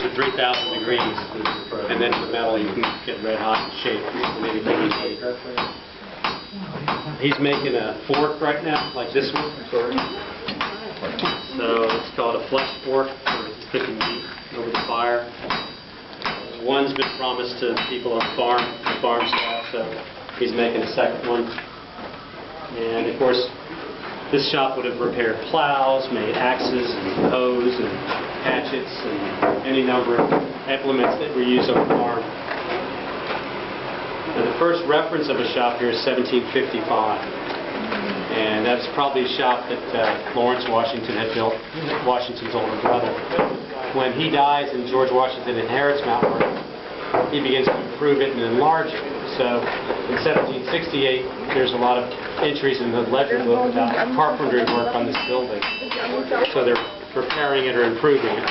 to 3,000 degrees, and then the metal you can get red hot and shake. He's making a fork right now, like this one. So it's called a flex fork for cooking meat over the fire. One's been promised to people on the farm staff, so he's making a second one. And of course, this shop would have repaired plows, made axes and hoes and hatchets and any number of implements that were used on the farm. Now, the first reference of a shop here is 1755, and that's probably a shop that Lawrence Washington had built, Washington's older brother. When he dies and George Washington inherits Mount Vernon, he begins to improve it and enlarge it. So in 1768, there's a lot of entries in the ledger book about carpentry work on this building. So they're repairing it or improving it.